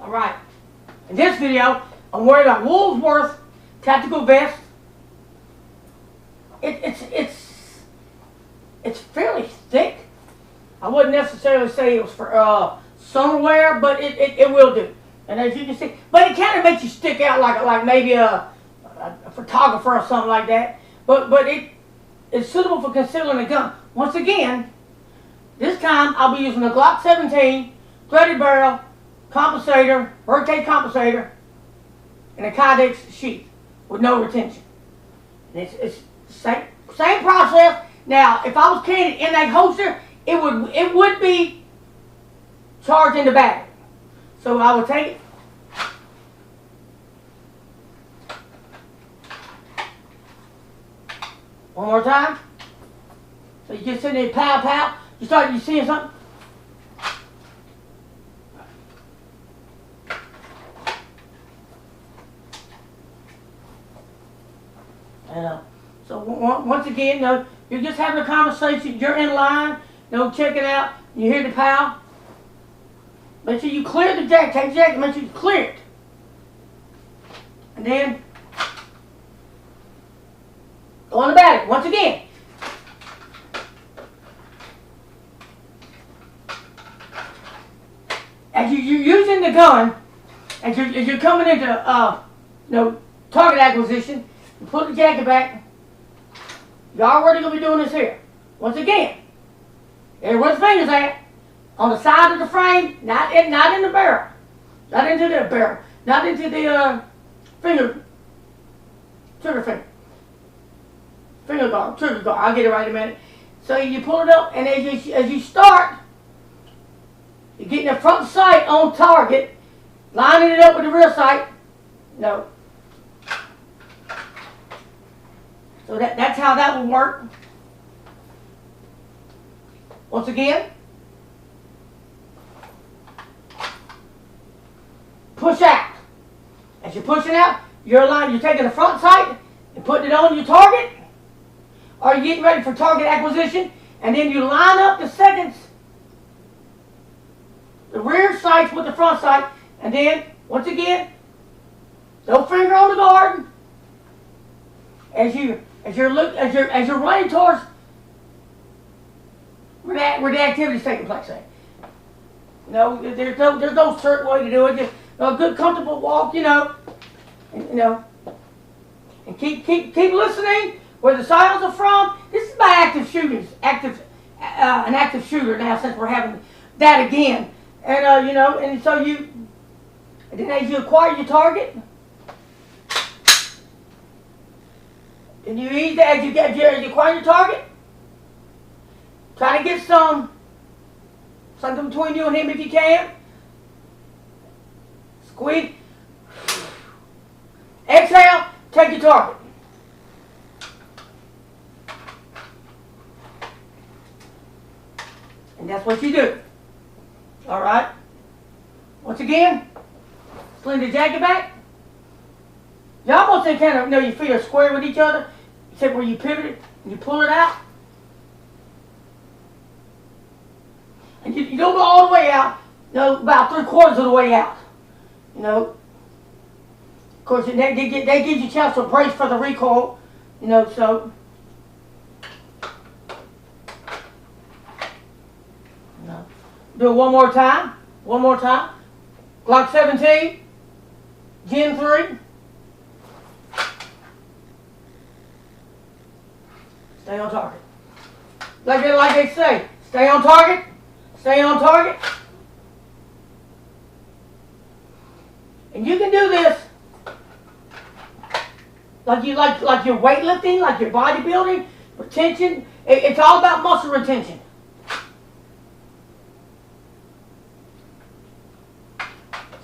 Alright, in this video, I'm wearing a Woolworth tactical vest. It's fairly thick. I wouldn't necessarily say it was for summer wear, but it will do. And as you can see, but it kind of makes you stick out like maybe a photographer or something like that. But it's suitable for concealing a gun. Once again, this time I'll be using a Glock 17 threaded barrel compensator, rotate compensator, and a Kydex sheath with no retention. And it's same process. Now, if I was carrying it in that holster, it would be charged in the bag. So I would take it. One more time. So you just sit there, pow, pow. You seeing something? So once again, you're just having a conversation. You're in line. Check it out. You hear the pow. Make sure you clear the jacket. Take the jacket. Make sure you clear it. And then go on the battery. Once again. As you're using the gun, as you're coming into target acquisition, you put the jacket back. You're already going to be doing this here. Once again, there's where the finger's at. On the side of the frame, not in the barrel. Not into the barrel. Not into the trigger finger. Finger guard, trigger guard. I'll get it right in a minute. So you pull it up, and as you start, you're getting the front sight on target, lining it up with the rear sight. So that's how that will work. Once again, push out. As you're pushing out, you're taking the front sight and putting it on your target, or you're getting ready for target acquisition, and then you line up the seconds, the rear sights with the front sight, and then once again, no finger on the guard. As you're running towards where the activity's taking place. There's no certain way to do it. Just a good, comfortable walk, and keep listening where the sounds are from. This is by active shooters, an active shooter now, since we're having that again, and and so and then as you acquire your target. And you ease that as you acquire your target. Try to get something between you and him if you can. Squeeze. Exhale. Take your target. And that's what you do. All right. Once again, sling the jacket back. You almost kind of, your feet are square with each other, except where you pivot it and you pull it out. And you don't go all the way out, about 3/4 of the way out. Of course, that gives you a chance to brace for the recoil, so. Do it one more time. Glock 17, Gen 3. Stay on target. Like they say, stay on target. Stay on target. And you can do this like you're weightlifting, like you're bodybuilding, retention. It's all about muscle retention.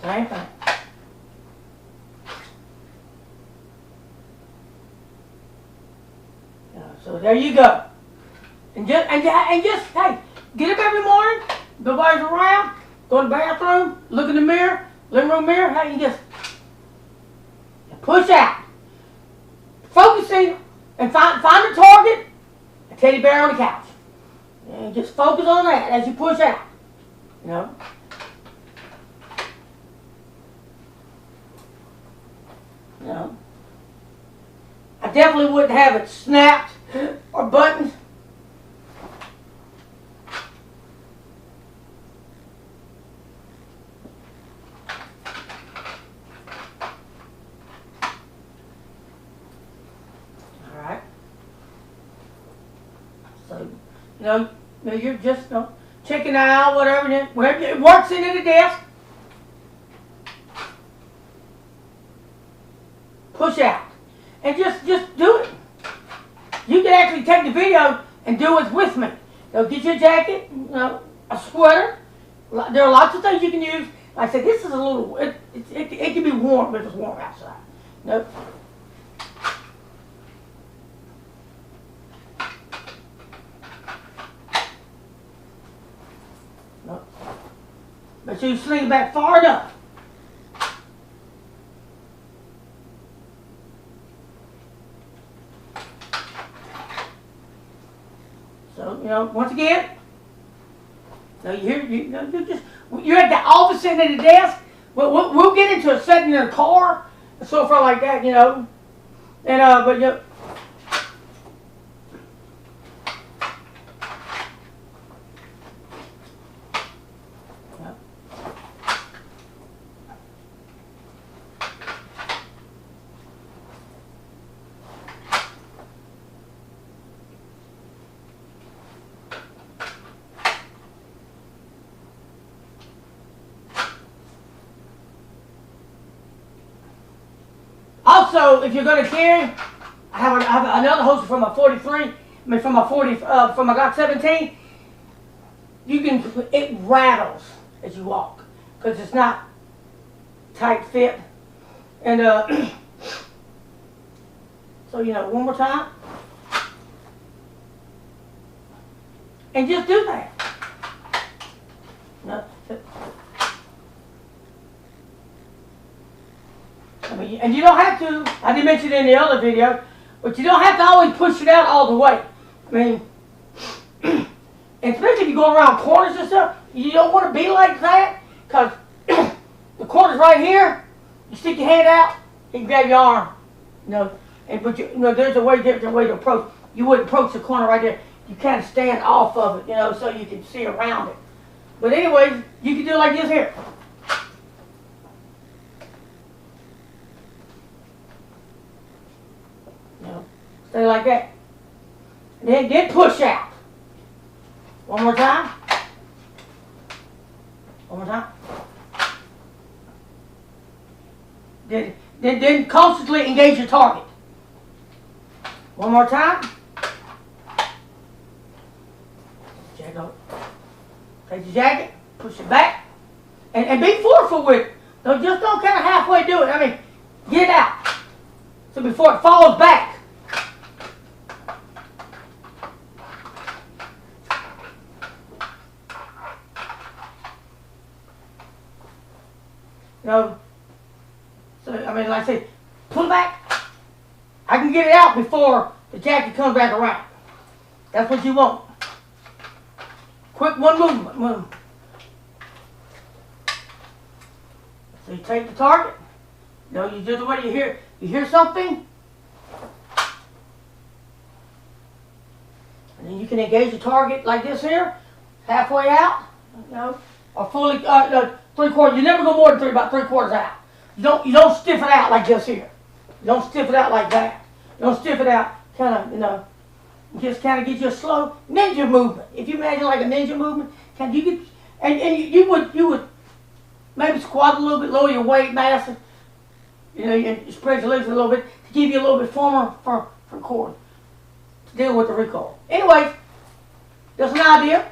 Same thing. So there you go. And just hey, get up every morning, nobody's around, go to the bathroom, look in the mirror, living room mirror, hey, you just push out. Focusing and find a target, a teddy bear on the couch. And just focus on that as you push out. definitely wouldn't have it snapped or buttoned. Alright. So, you're just checking out whatever it works into the desk. Push out. And just do it. You can actually take the video and do it with me. Get your jacket, a sweater. There are lots of things you can use. Like I said, this is a little, it can be warm if it's warm outside. Nope. Nope. Make sure you sling it back far enough. So, once again, you're at the office and at the desk. We'll get into a setting in a car, and so forth like that, And but also, if you're going to carry, I have another holster from my 43. From my Glock 17. It rattles as you walk because it's not tight fit. And so one more time, and just do that. And you don't have to, I didn't mention it in the other video, but you don't have to always push it out all the way. And especially if you go around corners and stuff, you don't want to be like that, because the corner's right here, you stick your hand out, you can grab your arm, but there's a different way to approach. You wouldn't approach the corner right there. You kind of stand off of it, so you can see around it. But anyways, you can do it like this here. Stay like that. And then push out. One more time. One more time. Then constantly engage your target. One more time. Jack up. Take the jacket, push it back, and be forceful with it. Don't kind of halfway do it. Get it out. So before it falls back. So like I say, pull back. I can get it out before the jacket comes back around. That's what you want. Quick one movement. So you take the target. You do the way you hear something, and then you can engage the target like this here, halfway out, or fully 3/4. You never go more than about 3/4 out. You don't stiff it out like this here. You don't stiff it out like that. You don't stiff it out, just kind of get you a slow ninja movement. If you imagine like a ninja movement, you would maybe squat a little bit, lower your weight mass, you spread your legs a little bit to give you a little bit firmer for cord to deal with the recoil. Anyways, that's an idea.